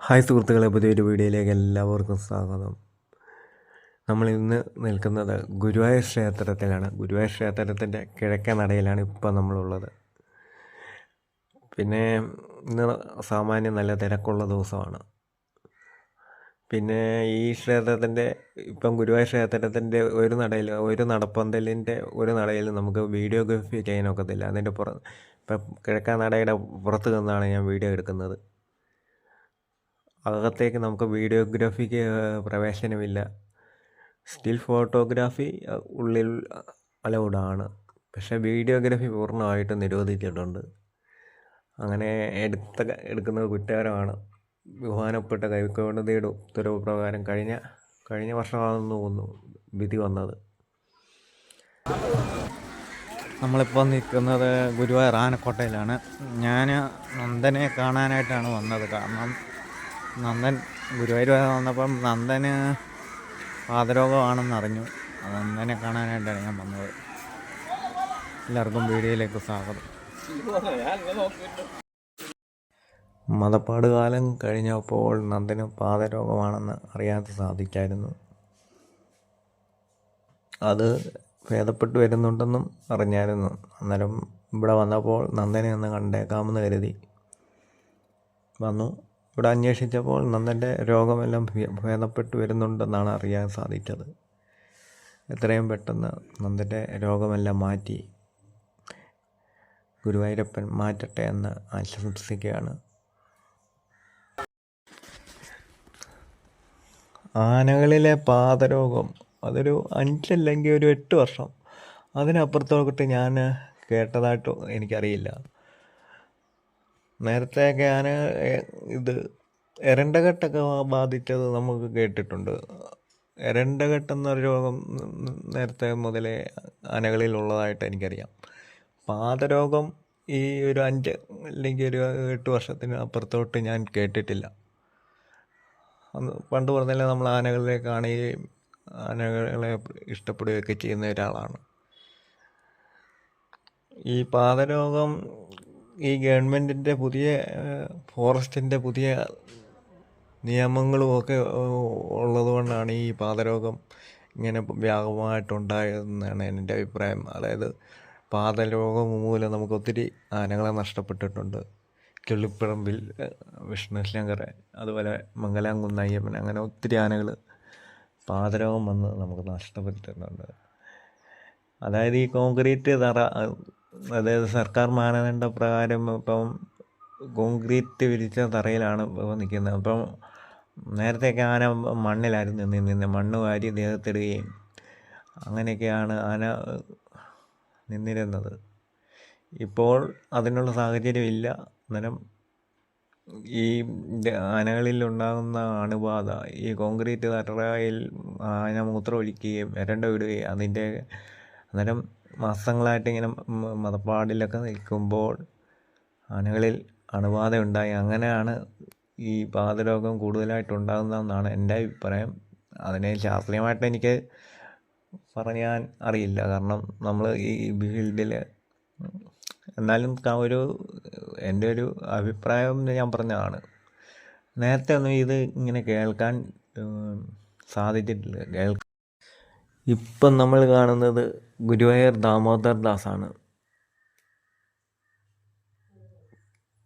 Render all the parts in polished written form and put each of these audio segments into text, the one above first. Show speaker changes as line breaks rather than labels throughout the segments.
Hi സുഹൃത്തുക്കളെ, പുതിയൊരു വീഡിയോയിലേക്ക് എല്ലാവർക്കും സ്വാഗതം. നമ്മൾ ഇന്ന് നിൽക്കുന്നത് ഗുരുവായൂർ ക്ഷേത്രത്തിലാണ്. ഗുരുവായൂർ ക്ഷേത്രത്തിൻ്റെ കിഴക്കേ നടയിലാണ് ഇപ്പോൾ നമ്മളുള്ളത്. പിന്നെ ഇന്ന് സാമാന്യം നല്ല തിരക്കുള്ള ദിവസമാണ്. പിന്നെ ഈ ക്ഷേത്രത്തിൻ്റെ ഗുരുവായൂർ ക്ഷേത്രത്തിൻ്റെ ഒരു നടപ്പന്തലിൻ്റെ ഒരു നടയിൽ നമുക്ക് വീഡിയോഗ്രാഫി ചെയ്യാനൊക്കത്തില്ല. അതിൻ്റെ ഇപ്പം കിഴക്കേ നടയുടെ പുറത്ത് നിന്നാണ് ഞാൻ വീഡിയോ എടുക്കുന്നത്. അകത്തേക്ക് നമുക്ക് വീഡിയോഗ്രാഫിക്ക് പ്രവേശനമില്ല. സ്റ്റിൽ ഫോട്ടോഗ്രാഫി ഉള്ളിൽ അലൗഡാണ്, പക്ഷേ വീഡിയോഗ്രാഫി പൂർണ്ണമായിട്ട് നിരോധിച്ചിട്ടുണ്ട്. അങ്ങനെ എടുക്കുന്നത് കുറ്റകരമാണ്. ബഹുമാനപ്പെട്ട ഹൈക്കോടതിയുടെ ഉത്തരവ് പ്രകാരം കഴിഞ്ഞ വർഷമാണെന്ന് തോന്നുന്നു വിധി വന്നത്. നമ്മളിപ്പോൾ നിൽക്കുന്നത് ഗുരുവായൂർ ആനക്കോട്ടയിലാണ്. ഞാൻ നന്ദനെ കാണാനായിട്ടാണ് വന്നത്. കാരണം നന്ദൻ ഗുരുവായൂർ വന്നപ്പം നന്ദന് പാദരോഗമാണെന്നറിഞ്ഞു. നന്ദനെ കാണാനായിട്ടാണ് ഞാൻ വന്നത്. എല്ലാവർക്കും വീഡിയോയിലേക്ക് സ്വാഗതം. മതപ്പാട് കാലം കഴിഞ്ഞപ്പോൾ നന്ദന് പാദരോഗമാണെന്ന് അറിയാൻ സാധിച്ചായിരുന്നു. അത് ഭേദപ്പെട്ടു വരുന്നുണ്ടെന്നും അറിഞ്ഞായിരുന്നു. അന്നേരം ഇവിടെ വന്നപ്പോൾ നന്ദനെ ഒന്ന് കണ്ടേക്കാമെന്ന് കരുതി വന്നു. ഇവിടെ അന്വേഷിച്ചപ്പോൾ നന്ദൻ്റെ രോഗമെല്ലാം ഭേദപ്പെട്ടു വരുന്നുണ്ടെന്നാണ് അറിയാൻ സാധിച്ചത്. എത്രയും പെട്ടെന്ന് നന്ദൻ്റെ രോഗമെല്ലാം മാറ്റി ഗുരുവായൂരപ്പൻ മാറ്റട്ടെ എന്ന് ആശംസിക്കുകയാണ്. ആനകളിലെ പാദരോഗം അതൊരു 5 അല്ലെങ്കിൽ ഒരു 8 വർഷം, അതിനപ്പുറത്തോട്ട് ഞാൻ കേട്ടതായിട്ട് എനിക്കറിയില്ല. നേരത്തെയൊക്കെ ഇത് എരണ്ടകെട്ടൊക്കെ ബാധിച്ചത് നമുക്ക് കേട്ടിട്ടുണ്ട്. എരണ്ടകെട്ടെന്നൊരു രോഗം നേരത്തെ മുതലേ ആനകളിലുള്ളതായിട്ട് എനിക്കറിയാം. പാദരോഗം ഈ ഒരു 5 അല്ലെങ്കിൽ ഒരു 8 വർഷത്തിന് അപ്പുറത്തോട്ട് ഞാൻ കേട്ടിട്ടില്ല. പണ്ട് പറഞ്ഞാൽ നമ്മൾ ആനകളെ കാണുകയും ആനകളെ ഇഷ്ടപ്പെടുകയൊക്കെ ചെയ്യുന്ന ഒരാളാണ്. ഈ പാദരോഗം ഈ ഗവൺമെൻറ്റിൻ്റെ ഫോറസ്റ്റിൻ്റെ പുതിയ നിയമങ്ങളുമൊക്കെ ഉള്ളതുകൊണ്ടാണ് ഈ പാദരോഗം ഇങ്ങനെ വ്യാപകമായിട്ടുണ്ടായതെന്നാണ് എൻ്റെ അഭിപ്രായം. അതായത് പാദരോഗം മൂലം നമുക്ക് ഒത്തിരി ആനകളെ നഷ്ടപ്പെട്ടിട്ടുണ്ട്. കിള്ളിപ്പറമ്പിൽ വിഷ്ണുശങ്കർ, അതുപോലെ മംഗലാംകുന്ന് അയ്യപ്പൻ, അങ്ങനെ ഒത്തിരി ആനകൾ പാദരോഗം വന്ന് നമുക്ക് നഷ്ടപ്പെട്ടിട്ടുണ്ട്. അതായത് ഈ കോൺക്രീറ്റ് തറ, അതായത് സർക്കാർ മാനദണ്ഡ പ്രകാരം ഇപ്പം കോൺക്രീറ്റ് വിരിച്ച തറയിലാണ് ഇപ്പോൾ നിൽക്കുന്നത്. അപ്പം നേരത്തെയൊക്കെ ആന മണ്ണിലായിരുന്നു നിന്നിരുന്നത്. മണ്ണ് വാരി ദേഹത്തിടുകയും അങ്ങനെയൊക്കെയാണ് ആന നിന്നിരുന്നത്. ഇപ്പോൾ അതിനുള്ള സാഹചര്യമില്ല. അന്നേരം ഈ ആനകളിൽ ഉണ്ടാകുന്ന അണുബാധ ഈ കോൺക്രീറ്റ് തറയിൽ ആന മൂത്രം ഒഴിക്കുകയും വരണ്ട വിടുകയും അന്നേരം മാസങ്ങളായിട്ട് ഇങ്ങനെ മതപ്പാടിലൊക്കെ നിൽക്കുമ്പോൾ ആനകളിൽ അണുബാധ ഉണ്ടായി. അങ്ങനെയാണ് ഈ പാദരോഗം കൂടുതലായിട്ടുണ്ടാകുന്നതെന്നാണ് എൻ്റെ അഭിപ്രായം. അതിനെ ശാസ്ത്രീയമായിട്ട് എനിക്ക് പറയാൻ അറിയില്ല, കാരണം നമ്മൾ ഈ ഫീൽഡിൽ. എന്നാലും എൻ്റെ ഒരു അഭിപ്രായം ഞാൻ പറഞ്ഞതാണ്. നേരത്തെ ഒന്നും ഇത് ഇങ്ങനെ കേൾക്കാൻ സാധിച്ചിട്ടില്ല. ഇപ്പം നമ്മൾ കാണുന്നത് ഗുരുവായൂർ ദാമോദർ ദാസാണ്.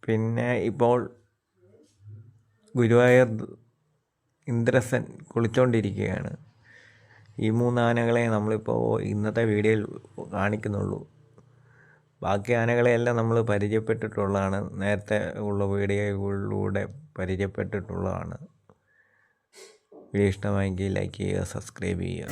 പിന്നെ ഇപ്പോൾ ഗുരുവായൂർ ഇന്ദ്രസൻ കുളിച്ചുകൊണ്ടിരിക്കുകയാണ്. ഈ 3 ആനകളെ നമ്മളിപ്പോൾ ഇന്നത്തെ വീഡിയോയിൽ കാണിക്കുന്നുള്ളൂ. ബാക്കി ആനകളെയെല്ലാം നമ്മൾ പരിചയപ്പെട്ടിട്ടുള്ളതാണ്, നേരത്തെ ഉള്ള വീഡിയോകളിലൂടെ പരിചയപ്പെട്ടിട്ടുള്ളതാണ്. വീഡിയോ ഇഷ്ടമായെങ്കിൽ ലൈക്ക് ചെയ്യുക, സബ്സ്ക്രൈബ് ചെയ്യുക.